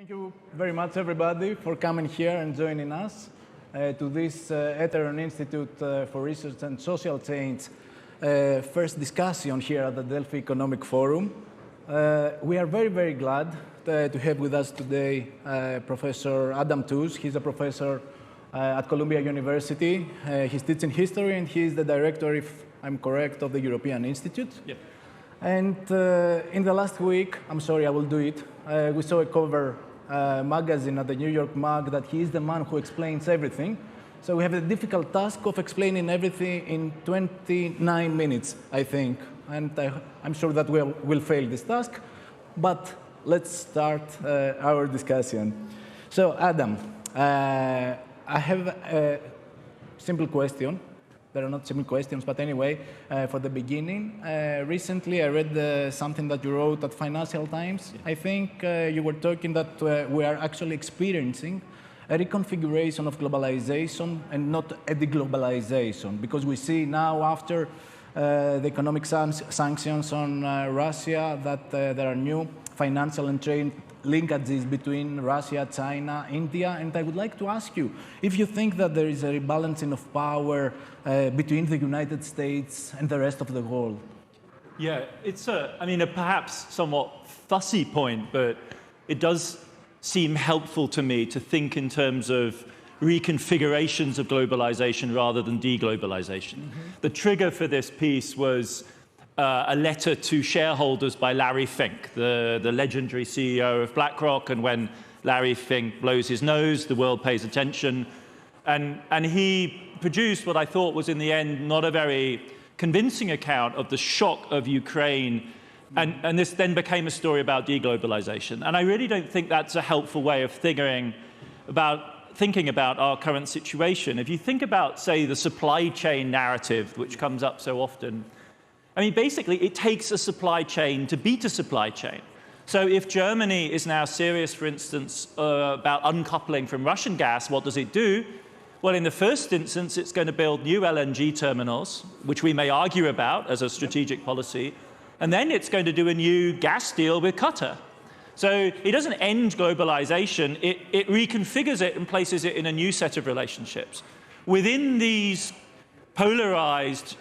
Thank you very much, everybody, for coming here and joining us to this Eteron Institute for Research and Social Change first discussion here at the Delphi Economic Forum. We are very, very glad to have with us today Professor Adam Tooze. He's a professor at Columbia University. He's teaching history, and he's the director, if I'm correct, of the European Institute. Yep. And in the last week, I'm sorry, I will do it, we saw a cover magazine at the New York Mag that he is the man who explains everything. So we have the difficult task of explaining everything in 29 minutes, I think. And I'm sure that we'll fail this task. But let's start our discussion. So, Adam, I have a simple question. There are not simple questions, but anyway, for the beginning, recently I read something that you wrote at Financial Times. I think you were talking that we are actually experiencing a reconfiguration of globalization and not a deglobalization, because we see now after the economic sanctions on Russia that there are new financial and trade linkages between Russia, China, India, and I would like to ask you if you think that there is a rebalancing of power between the United States and the rest of the world. Yeah, it's a perhaps somewhat fussy point, but it does seem helpful to me to think in terms of reconfigurations of globalization rather than deglobalization. Mm-hmm. The trigger for this piece was a letter to shareholders by Larry Fink, the legendary CEO of BlackRock, and when Larry Fink blows his nose, the world pays attention. And he produced what I thought was, in the end, not a very convincing account of the shock of Ukraine. And this then became a story about deglobalization. And I really don't think that's a helpful way of thinking about our current situation. If you think about, say, the supply chain narrative, which comes up so often, I mean, basically, it takes a supply chain to beat a supply chain. So if Germany is now serious, for instance, about uncoupling from Russian gas, what does it do? Well, in the first instance, it's going to build new LNG terminals, which we may argue about as a strategic policy. And then it's going to do a new gas deal with Qatar. So it doesn't end globalization. It reconfigures it and places it in a new set of relationships. Within these polarized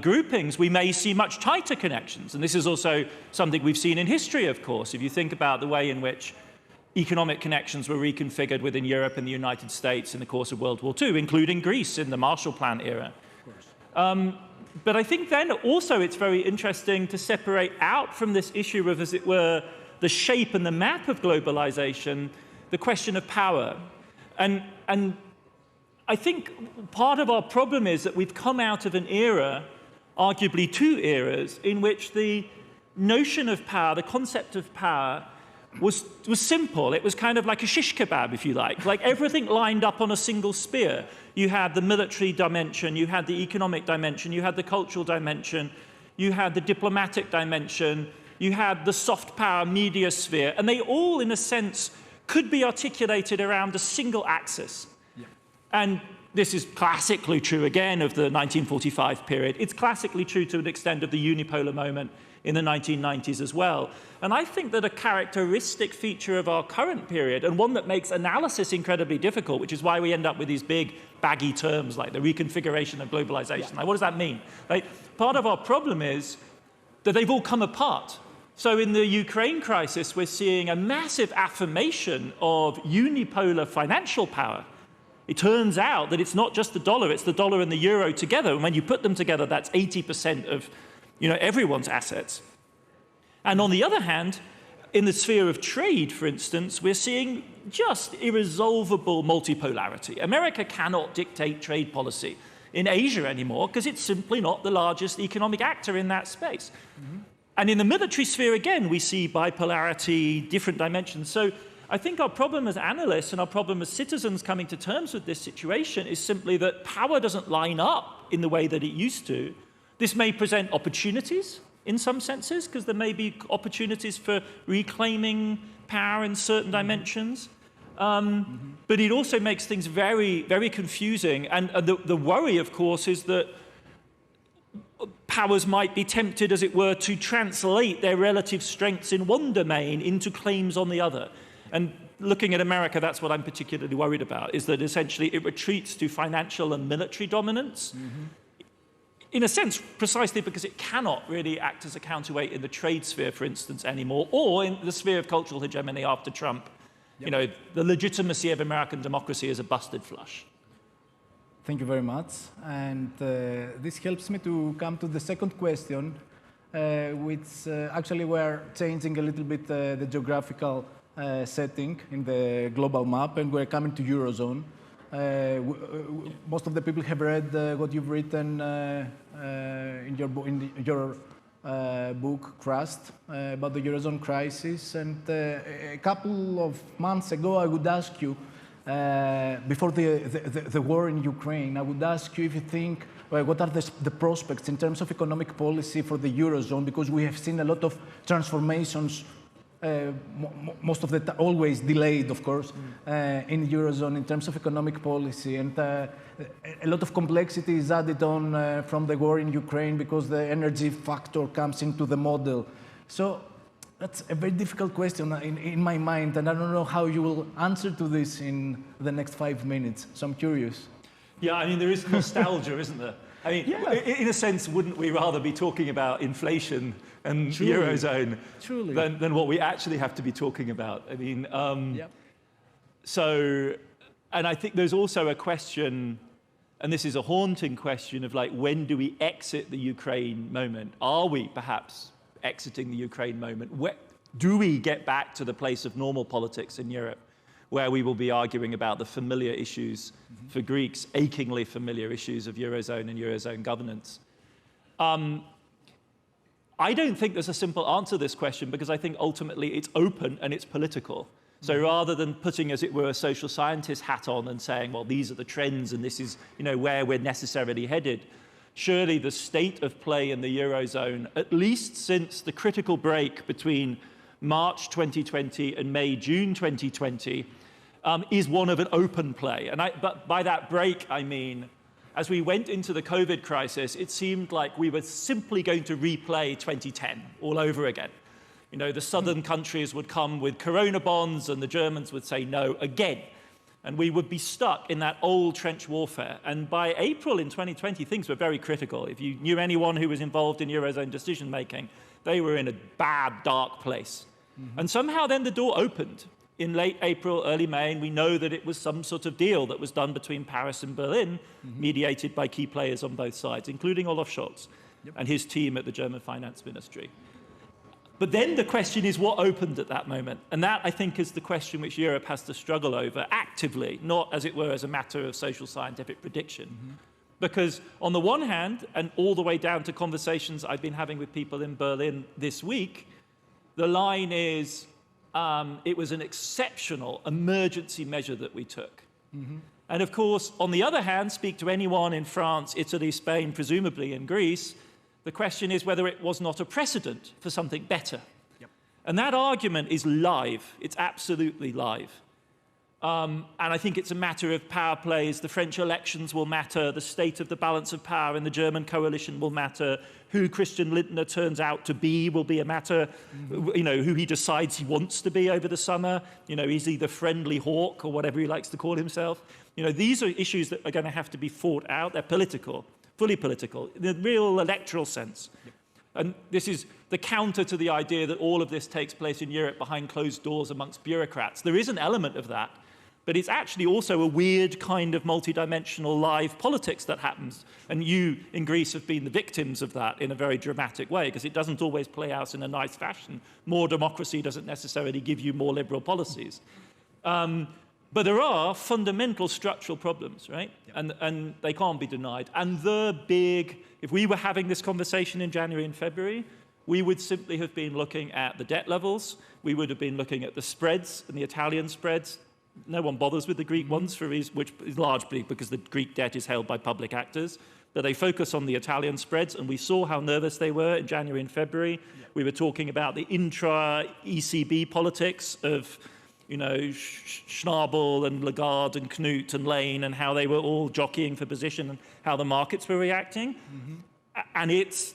groupings, we may see much tighter connections. And this is also something we've seen in history, of course. If you think about the way in which economic connections were reconfigured within Europe and the United States in the course of World War II, including Greece in the Marshall Plan era. But I think then also it's very interesting to separate out from this issue of, as it were, the shape and the map of globalization, the question of power. And I think part of our problem is that we've come out of an era, arguably two eras, in which the notion of power, the concept of power, was simple. It was kind of like a shish kebab, if you like everything lined up on a single spear. You had the military dimension, you had the economic dimension, you had the cultural dimension, you had the diplomatic dimension, you had the soft power media sphere, and they all, in a sense, could be articulated around a single axis. Yeah. And this is classically true, again, of the 1945 period. It's classically true to an extent of the unipolar moment in the 1990s as well. And I think that a characteristic feature of our current period, and one that makes analysis incredibly difficult, which is why we end up with these big, baggy terms like the reconfiguration of globalization. Yeah. Like, what does that mean? Like, part of our problem is that they've all come apart. So in the Ukraine crisis, we're seeing a massive affirmation of unipolar financial power. It turns out that it's not just the dollar, it's the dollar and the euro together. And when you put them together, that's 80% of everyone's assets. And on the other hand, in the sphere of trade, for instance, we're seeing just irresolvable multipolarity. America cannot dictate trade policy in Asia anymore because it's simply not the largest economic actor in that space. Mm-hmm. And in the military sphere, again, we see bipolarity, different dimensions. So I think our problem as analysts and our problem as citizens coming to terms with this situation is simply that power doesn't line up in the way that it used to. This may present opportunities in some senses, because there may be opportunities for reclaiming power in certain dimensions. But it also makes things very, very confusing. And the worry, of course, is that powers might be tempted, as it were, to translate their relative strengths in one domain into claims on the other. And looking at America, that's what I'm particularly worried about, is that essentially it retreats to financial and military dominance, in a sense, precisely because it cannot really act as a counterweight in the trade sphere, for instance, anymore, or in the sphere of cultural hegemony after Trump. You know, the legitimacy of American democracy is a busted flush. Thank you very much. And this helps me to come to the second question, which actually we're changing a little bit the geographical setting in the global map, and we're coming to eurozone. Most of the people have read what you've written in your book, Crust, about the eurozone crisis. And a couple of months ago, I would ask you, before the war in Ukraine, I would ask you if you think, what are the prospects in terms of economic policy for the eurozone, because we have seen a lot of transformations, most of the time, always delayed, of course, in the eurozone in terms of economic policy. And a lot of complexity is added on from the war in Ukraine because the energy factor comes into the model. So that's a very difficult question in my mind, and I don't know how you will answer to this in the next 5 minutes. So I'm curious. Yeah, I mean, there is nostalgia, isn't there? I mean, in a sense, wouldn't we rather be talking about inflation and the eurozone than what we actually have to be talking about? I mean, so, and I think there's also a question, and this is a haunting question of like, when do we exit the Ukraine moment? Are we perhaps exiting the Ukraine moment? Do we get back to the place of normal politics in Europe, where we will be arguing about the familiar issues for Greeks, achingly familiar issues of eurozone and eurozone governance? I don't think there's a simple answer to this question, because I think ultimately it's open and it's political. So rather than putting, as it were, a social scientist hat on and saying, well, these are the trends and this is, you know, where we're necessarily headed, surely the state of play in the eurozone, at least since the critical break between March 2020 and May, June 2020, is one of an open play. And but by that break, I mean, as we went into the COVID crisis, it seemed like we were simply going to replay 2010 all over again. You know, the southern countries would come with corona bonds and the Germans would say no again. And we would be stuck in that old trench warfare. And by April in 2020, things were very critical. If you knew anyone who was involved in eurozone decision-making, they were in a bad, dark place. And somehow then the door opened in late April, early May, and we know that it was some sort of deal that was done between Paris and Berlin, mediated by key players on both sides, including Olaf Scholz and his team at the German finance ministry. But then the question is what opened at that moment? And that, I think, is the question which Europe has to struggle over actively, not, as it were, as a matter of social scientific prediction. Because on the one hand, and all the way down to conversations I've been having with people in Berlin this week, the line is, it was an exceptional emergency measure that we took. And of course, on the other hand, speak to anyone in France, Italy, Spain, presumably in Greece, the question is whether it was not a precedent for something better. And that argument is live. It's absolutely live. And I think it's a matter of power plays. The French elections will matter. The state of the balance of power in the German coalition will matter. Who Christian Lindner turns out to be will be a matter. You know, who he decides he wants to be over the summer. You know, is he the friendly hawk or whatever he likes to call himself? You know, these are issues that are going to have to be fought out. They're political, fully political, in the real electoral sense. And this is the counter to the idea that all of this takes place in Europe behind closed doors amongst bureaucrats. There is an element of that. But it's actually also a weird kind of multidimensional live politics that happens. And you, in Greece, have been the victims of that in a very dramatic way, because it doesn't always play out in a nice fashion. More democracy doesn't necessarily give you more liberal policies. But there are fundamental structural problems, right? And they can't be denied. And the big, if we were having this conversation in January and February, we would simply have been looking at the debt levels. We would have been looking at the spreads and the Italian spreads. No one bothers with the Greek ones, which is largely because the Greek debt is held by public actors. But they focus on the Italian spreads, and we saw how nervous they were in January and February. We were talking about the intra-ECB politics of, you know, Schnabel and Lagarde and Knut and Lane, and how they were all jockeying for position and how the markets were reacting. And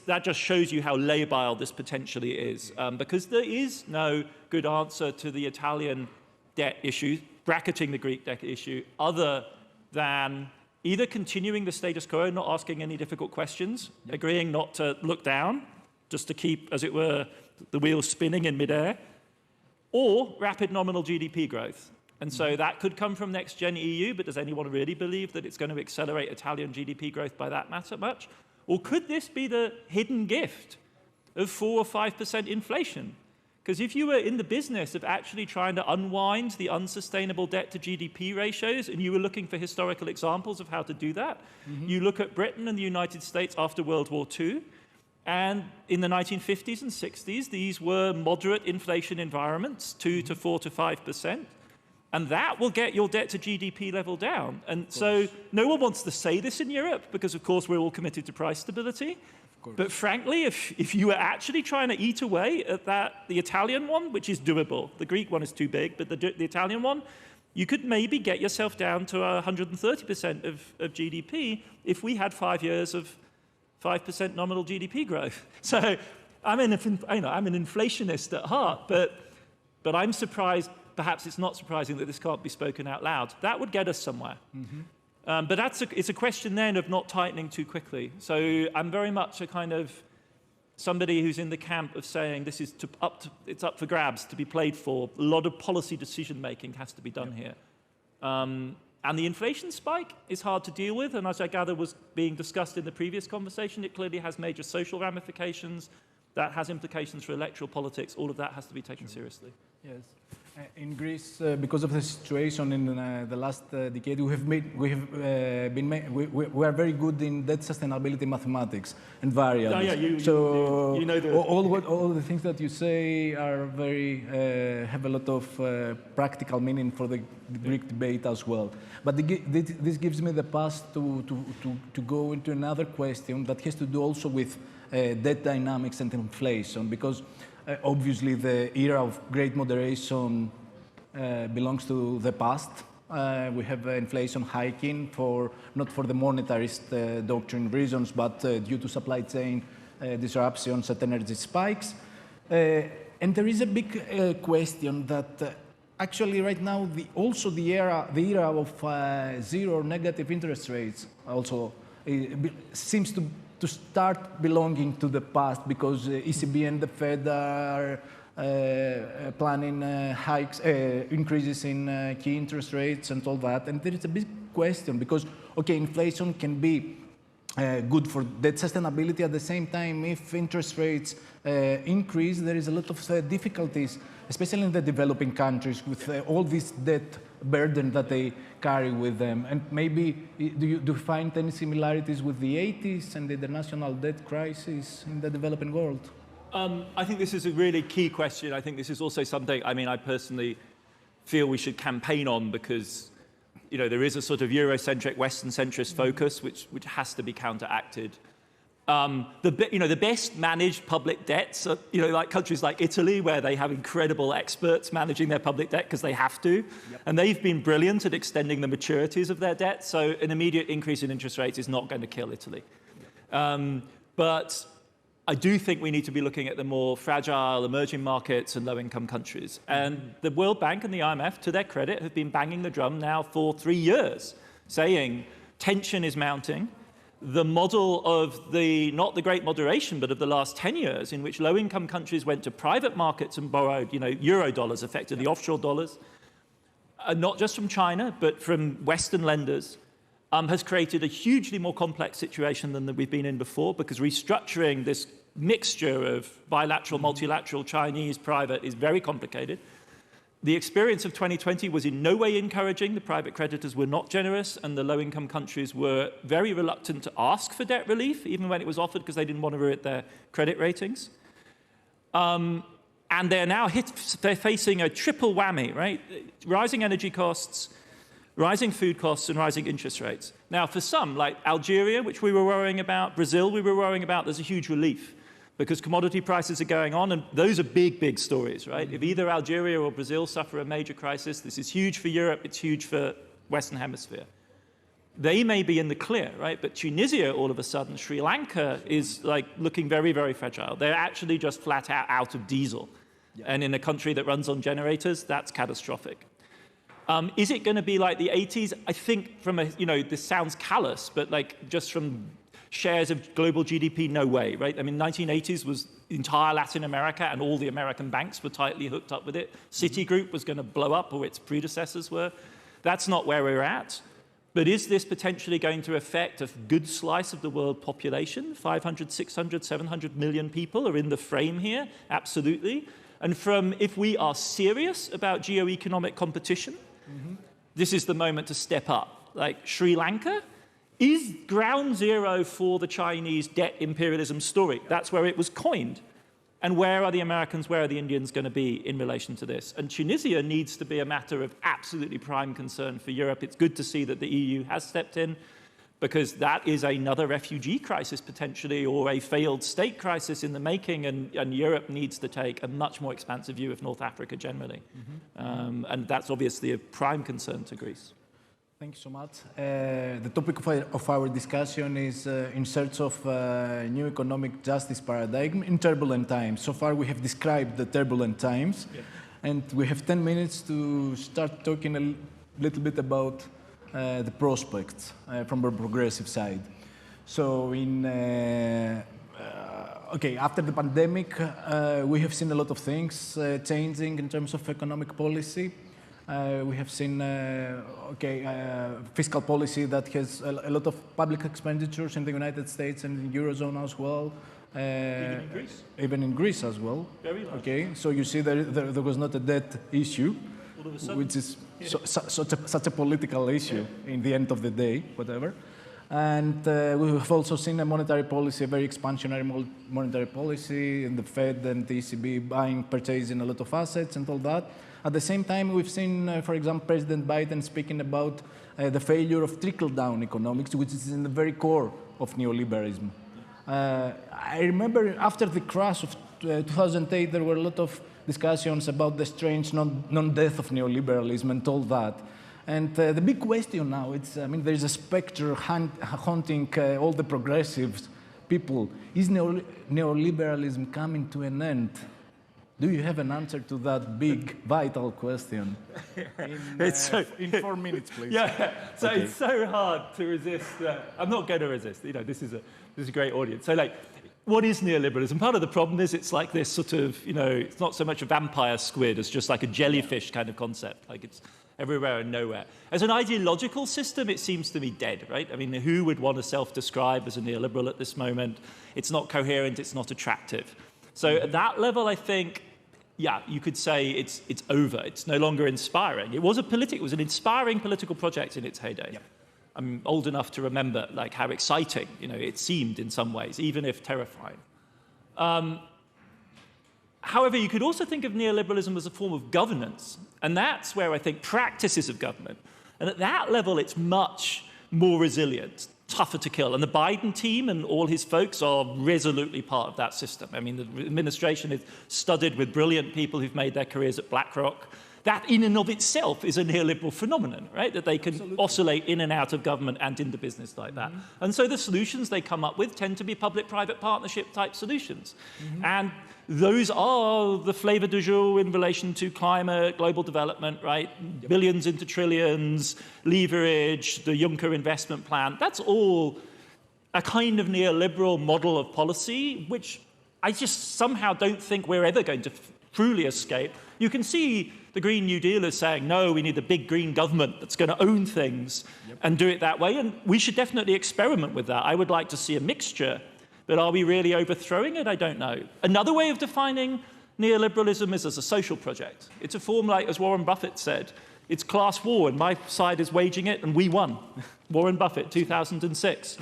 that just shows you how labile this potentially is, because there is no good answer to the Italian debt issue, bracketing the Greek debt issue, other than either continuing the status quo, not asking any difficult questions, agreeing not to look down, just to keep, as it were, the wheels spinning in midair, or rapid nominal GDP growth. And so that could come from next-gen EU, but does anyone really believe that it's going to accelerate Italian GDP growth by that much? Or could this be the hidden gift of 4 or 5% inflation? Because if you were in the business of actually trying to unwind the unsustainable debt to GDP ratios, and you were looking for historical examples of how to do that, you look at Britain and the United States after World War II, and in the 1950s and 60s, these were moderate inflation environments, 2 to 4 to 5%. And that will get your debt to GDP level down. And so no one wants to say this in Europe because, of course, we're all committed to price stability. But frankly, if you were actually trying to eat away at the Italian one, which is doable, the Greek one is too big, but the Italian one, you could maybe get yourself down to 130% of GDP if we had 5 years of 5% nominal GDP growth. So I'm an inflationist at heart, but I'm surprised. Perhaps it's not surprising that this can't be spoken out loud. That would get us somewhere. But it's a question then of not tightening too quickly. So I'm very much a kind of somebody who's in the camp of saying this is it's up for grabs to be played for. A lot of policy decision-making has to be done here. And the inflation spike is hard to deal with. And as I gather was being discussed in the previous conversation, it clearly has major social ramifications. That has implications for electoral politics. All of that has to be taken seriously. Yes. In Greece, because of the situation in the last decade, we are very good in debt sustainability mathematics and variables. You know all the things that you say are have a lot of practical meaning for the Greek debate as well. But this gives me the pass to go into another question that has to do also with debt dynamics and inflation, because obviously the era of great moderation belongs to the past. We have inflation hiking not for the monetarist doctrine reasons, but due to supply chain disruptions and energy spikes. And there is a big question that actually right now the era of zero or negative interest rates also seems to start belonging to the past, because ECB and the Fed are planning increases in key interest rates and all that. And there is a big question because, okay, inflation can be good for debt sustainability. At the same time, if interest rates increase, there is a lot of difficulties, especially in the developing countries, with all this debt burden that they carry with them. And maybe, do you find any similarities with the 80s and the international debt crisis in the developing world? I think this is a really key question. I think this is also something, I personally feel we should campaign on, because there is a sort of Eurocentric, Western-centrist focus which has to be counteracted. The best managed public debts are, like countries like Italy, where they have incredible experts managing their public debt because they have to. Yep. And they've been brilliant at extending the maturities of their debt. So an immediate increase in interest rates is not going to kill Italy. But I do think we need to be looking at the more fragile emerging markets and low-income countries. And the World Bank and the IMF, to their credit, have been banging the drum now for 3 years, saying tension is mounting. The model of not the great moderation, but of the last 10 years, in which low-income countries went to private markets and borrowed, euro dollars, effectively offshore dollars, not just from China, but from Western lenders, has created a hugely more complex situation than we've been in before, because restructuring this mixture of bilateral, multilateral, Chinese, private is very complicated. The experience of 2020 was in no way encouraging. The private creditors were not generous, and the low-income countries were very reluctant to ask for debt relief, even when it was offered, because they didn't want to ruin their credit ratings. And they're now they're facing a triple whammy, right? Rising energy costs, rising food costs, and rising interest rates. Now, for some, like Algeria, which we were worrying about, Brazil, we were worrying about, there's a huge relief, because commodity prices are going on, and those are big, big stories, right? If either Algeria or Brazil suffer a major crisis, this is huge for Europe, it's huge for Western Hemisphere. They may be in the clear, right? But Tunisia, all of a sudden, Sri Lanka is looking very, very fragile. They're actually just flat out of diesel. Yeah. And in a country that runs on generators, that's catastrophic. Is it going to be like the 80s? I think from a, this sounds callous, but like just from shares of global GDP, no way, right? I mean, 1980s was entire Latin America and all the American banks were tightly hooked up with it. Citigroup was going to blow up, or its predecessors were. That's not where we're at. But is this potentially going to affect a good slice of the world population? 500, 600, 700 million people are in the frame here, absolutely. And if we are serious about geo-economic competition, this is the moment to step up. Like Sri Lanka is ground zero for the Chinese debt imperialism story. That's where it was coined. And where are the Americans, where are the Indians going to be in relation to this? And Tunisia needs to be a matter of absolutely prime concern for Europe. It's good to see that the EU has stepped in, because that is another refugee crisis potentially, or a failed state crisis in the making, and Europe needs to take a much more expansive view of North Africa generally. And that's obviously a prime concern to Greece. Thank you so much. The topic of our discussion is in search of new economic justice paradigm in turbulent times. So far we have described the turbulent times, and we have 10 minutes to start talking a little bit about the prospects from a progressive side. So after the pandemic, we have seen a lot of things changing in terms of economic policy. We have seen fiscal policy that has a lot of public expenditures in the United States and in the eurozone as well. Even in Greece? Even in Greece as well. Very large. Okay, so you see there was not a debt issue, All of a sudden, which is such a political issue in the end of the day, whatever. And we have also seen a monetary policy, a very expansionary monetary policy, in the Fed and the ECB purchasing a lot of assets and all that. At the same time, we've seen, for example, President Biden speaking about the failure of trickle-down economics, which is in the very core of neoliberalism. I remember after the crash of 2008, there were a lot of discussions about the strange non-death of neoliberalism and all that. And the big question now, there's a specter haunting all the progressives people. Is neoliberalism coming to an end? Do you have an answer to that big, vital question? In 4 minutes, please. It's so hard to resist. I'm not going to resist. This is a great audience. So, what is neoliberalism? Part of the problem is it's like this sort of, it's not so much a vampire squid as just like a jellyfish kind of concept. Like it's everywhere and nowhere. As an ideological system, it seems to be dead, right? I mean, who would want to self-describe as a neoliberal at this moment? It's not coherent. It's not attractive. So at that level, I think, you could say it's over. It's no longer inspiring. It was an inspiring political project in its heyday. Yep. I'm old enough to remember how exciting it seemed in some ways, even if terrifying. However, you could also think of neoliberalism as a form of governance, and that's where I think practices of government. And at that level, it's much more resilient, tougher to kill. And the Biden team and all his folks are resolutely part of that system. I mean, the administration is studded with brilliant people who've made their careers at BlackRock. That in and of itself is a neoliberal phenomenon, right? That they can oscillate in and out of government and into business like that. And so the solutions they come up with tend to be public-private partnership type solutions. And those are the flavor du jour in relation to climate, global development, right? Billions into trillions, leverage, the Juncker investment plan. That's all a kind of neoliberal model of policy, which I just somehow don't think we're ever going to truly escape. You can see the Green New Deal is saying, no, we need a big green government that's going to own things and do it that way. And we should definitely experiment with that. I would like to see a mixture. But are we really overthrowing it? I don't know. Another way of defining neoliberalism is as a social project. It's a form like, as Warren Buffett said, it's class war, and my side is waging it, and we won. Warren Buffett, 2006.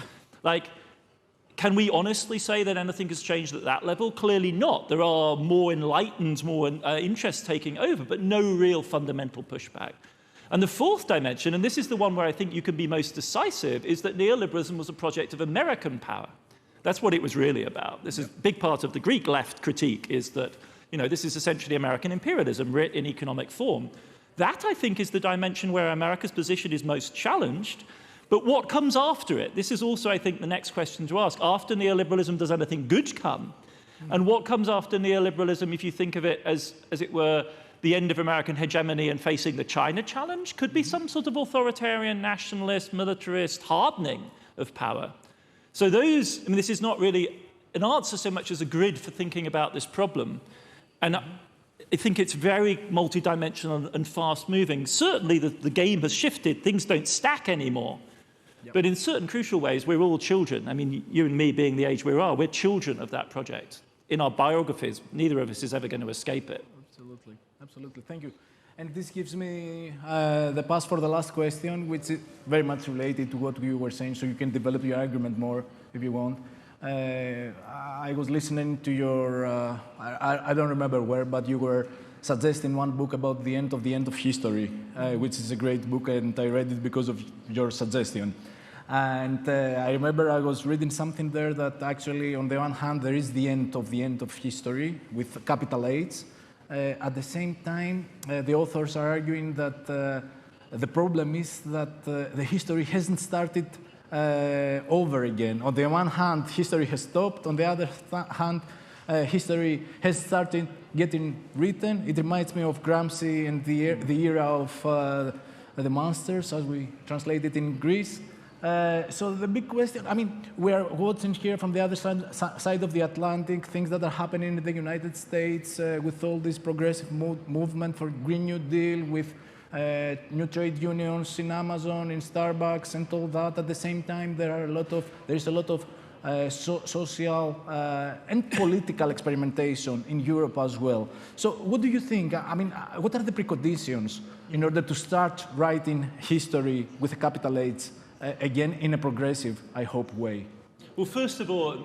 Can we honestly say that anything has changed at that level? Clearly not. There are more enlightened, more interests taking over, but no real fundamental pushback. And the fourth dimension, and this is the one where I think you can be most decisive, is that neoliberalism was a project of American power. That's what it was really about. This is a big part of the Greek left critique, is that this is essentially American imperialism writ in economic form. That, I think, is the dimension where America's position is most challenged. But what comes after it? This is also, I think, the next question to ask. After neoliberalism, does anything good come? And what comes after neoliberalism, if you think of it as it were, the end of American hegemony and facing the China challenge could be some sort of authoritarian, nationalist, militarist hardening of power. So those, I mean, this is not really an answer so much as a grid for thinking about this problem. And I think it's very multidimensional and fast-moving. Certainly the game has shifted. Things don't stack anymore. Yep. But in certain crucial ways, we're all children. I mean, you and me being the age we are, we're children of that project. In our biographies, neither of us is ever going to escape it. Absolutely. Absolutely. Thank you. And this gives me the pass for the last question, which is very much related to what you were saying, so you can develop your argument more if you want. I was listening to your, I don't remember where, but you were suggesting one book about the end of history, which is a great book, and I read it because of your suggestion. And I remember I was reading something there that actually, on the one hand, there is the end of history with capital H. At the same time, the authors are arguing that the problem is that the history hasn't started over again. On the one hand, history has stopped. On the other hand, history has started getting written. It reminds me of Gramsci and the era of the monsters, as we translate it in Greece. So the big question, I mean, we are watching here from the other side of the Atlantic, things that are happening in the United States with all this progressive movement for Green New Deal, with new trade unions in Amazon, in Starbucks, and all that. At the same time, there is a lot of social and political experimentation in Europe as well. So what do you think? I mean, what are the preconditions in order to start writing history with a capital H again in a progressive, I hope, way? Well, first of all,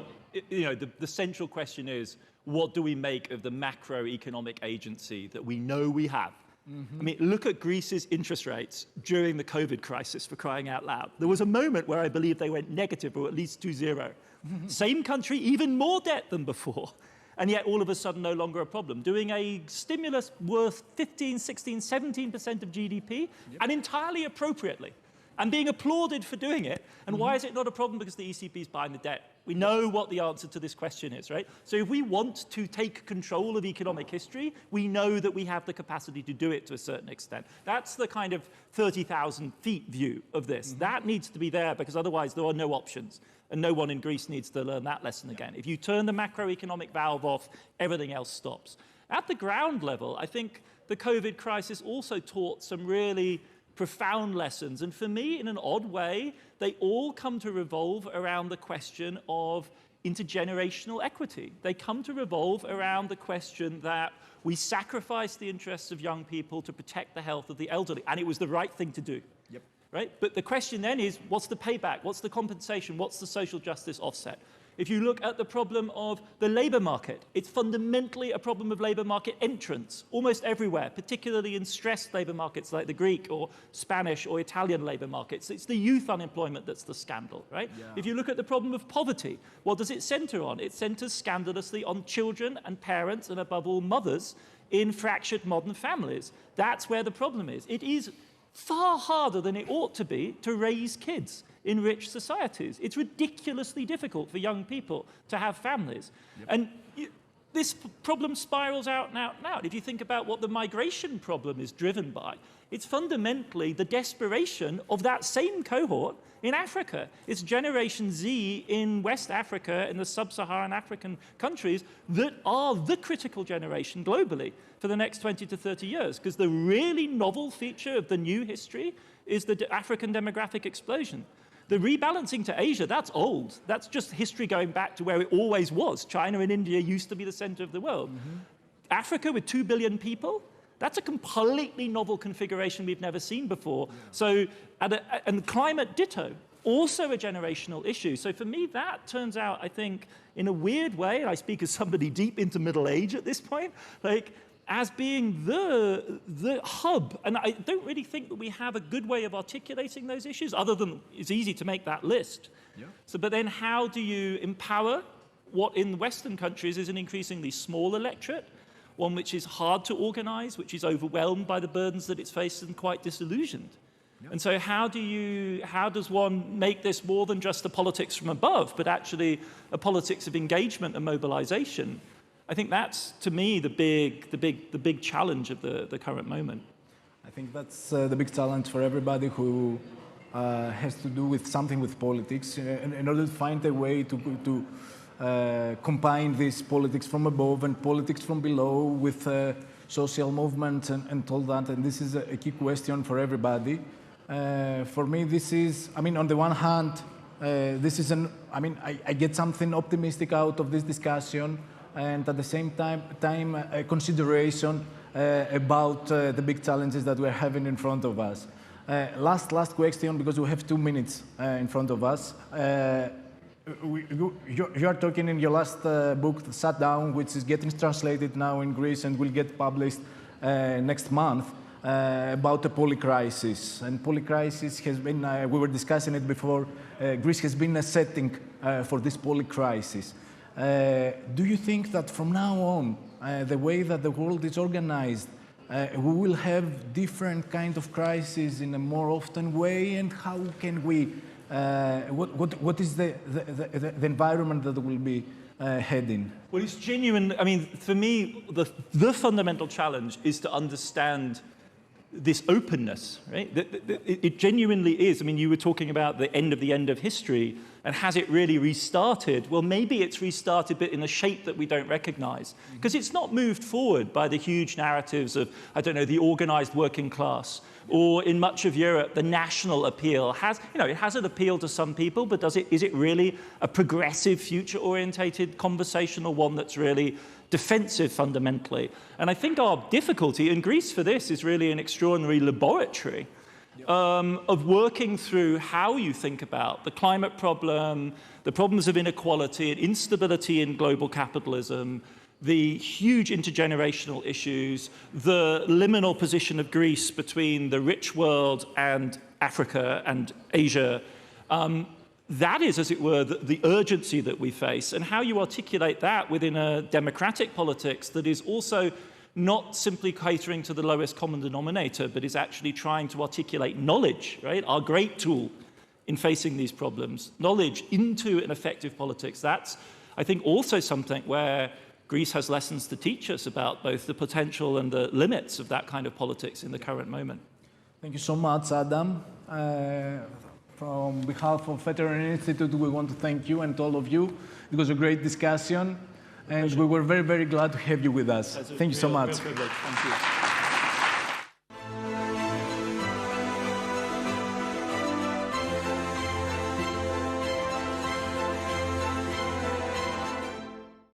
you know, the central question is, what do we make of the macroeconomic agency that we know we have? Mm-hmm. I mean, look at Greece's interest rates during the COVID crisis, for crying out loud. There was a moment where I believe they went negative, or at least 2-0. Mm-hmm. Same country, even more debt than before. And yet all of a sudden no longer a problem. Doing a stimulus worth 15, 16, 17% of GDP, yep, and entirely appropriately. And being applauded for doing it. And why is it not a problem? Because the ECB is buying the debt. We know what the answer to this question is, right? So if we want to take control of economic history, we know that we have the capacity to do it to a certain extent. That's the kind of 30,000 feet view of this. Mm-hmm. That needs to be there, because otherwise there are no options. And no one in Greece needs to learn that lesson again. If you turn the macroeconomic valve off, everything else stops. At the ground level, I think the COVID crisis also taught some really profound lessons. And for me, in an odd way, they all come to revolve around the question of intergenerational equity. They come to revolve around the question that we sacrifice the interests of young people to protect the health of the elderly. And it was the right thing to do. Yep. Right? But the question then is, what's the payback? What's the compensation? What's the social justice offset? If you look at the problem of the labour market, it's fundamentally a problem of labour market entrance almost everywhere, particularly in stressed labour markets like the Greek or Spanish or Italian labour markets. It's the youth unemployment that's the scandal, right? Yeah. If you look at the problem of poverty, what does it centre on? It centres scandalously on children and parents, and above all mothers, in fractured modern families. That's where the problem is. It is far harder than it ought to be to raise kids in rich societies. It's ridiculously difficult for young people to have families. Yep. And this problem spirals out and out and out. If you think about what the migration problem is driven by, it's fundamentally the desperation of that same cohort in Africa. It's Generation Z in West Africa, in the sub-Saharan African countries, that are the critical generation globally for the next 20 to 30 years. Because the really novel feature of the new history is the African demographic explosion. The rebalancing to Asia, that's old. That's just history going back to where it always was. China and India used to be the center of the world. Mm-hmm. Africa with 2 billion people, that's a completely novel configuration we've never seen before. Yeah. So, and climate ditto, also a generational issue. So for me, that turns out, I think, in a weird way, and I speak as somebody deep into middle age at this point, like, as being the hub. And I don't really think that we have a good way of articulating those issues, other than it's easy to make that list. Yeah. So, but then how do you empower what in Western countries is an increasingly small electorate, one which is hard to organize, which is overwhelmed by the burdens that it's faced and quite disillusioned? Yeah. And so how does one make this more than just a politics from above, but actually a politics of engagement and mobilization? I think that's, to me, the big challenge of the current moment. I think that's the big challenge for everybody who has to do with something with politics, in order to find a way to combine this politics from above and politics from below with social movements and all that. And this is a key question for everybody. For me, this is, I mean, on the one hand, this is I get something optimistic out of this discussion, and at the same time a consideration about the big challenges that we're having in front of us. Last question, because we have 2 minutes in front of us. You are talking in your last book, Sat Down, which is getting translated now in Greece and will get published next month, about the polycrisis. And polycrisis has been, we were discussing it before, Greece has been a setting for this polycrisis. Do you think that from now on, the way that the world is organized, we will have different kind of crises in a more often way, and how can we, what is the environment that will be heading? Well, it's genuine. I mean, for me, the fundamental challenge is to understand this openness, right? It genuinely is. I mean, you were talking about the end of history, and has it really restarted? Well, maybe it's restarted, but in a shape that we don't recognize, because it's not moved forward by the huge narratives of, I don't know, the organized working class, or in much of Europe, the national appeal has, it has an appeal to some people, but is it really a progressive, future-orientated conversation, or one that's really defensive fundamentally? And I think our difficulty in Greece for this is really an extraordinary laboratory of working through how you think about the climate problem, the problems of inequality and instability in global capitalism, the huge intergenerational issues, the liminal position of Greece between the rich world and Africa and Asia. That is, as it were, the urgency that we face, and how you articulate that within a democratic politics that is also not simply catering to the lowest common denominator, but is actually trying to articulate knowledge, right? Our great tool in facing these problems, knowledge into an effective politics. That's, I think, also something where Greece has lessons to teach us about both the potential and the limits of that kind of politics in the current moment. Thank you so much, Adam. From behalf of Eteron Institute, we want to thank you and all of you. It was a great discussion, and we were very, very glad to have you with us. Thank you so much. Thank you.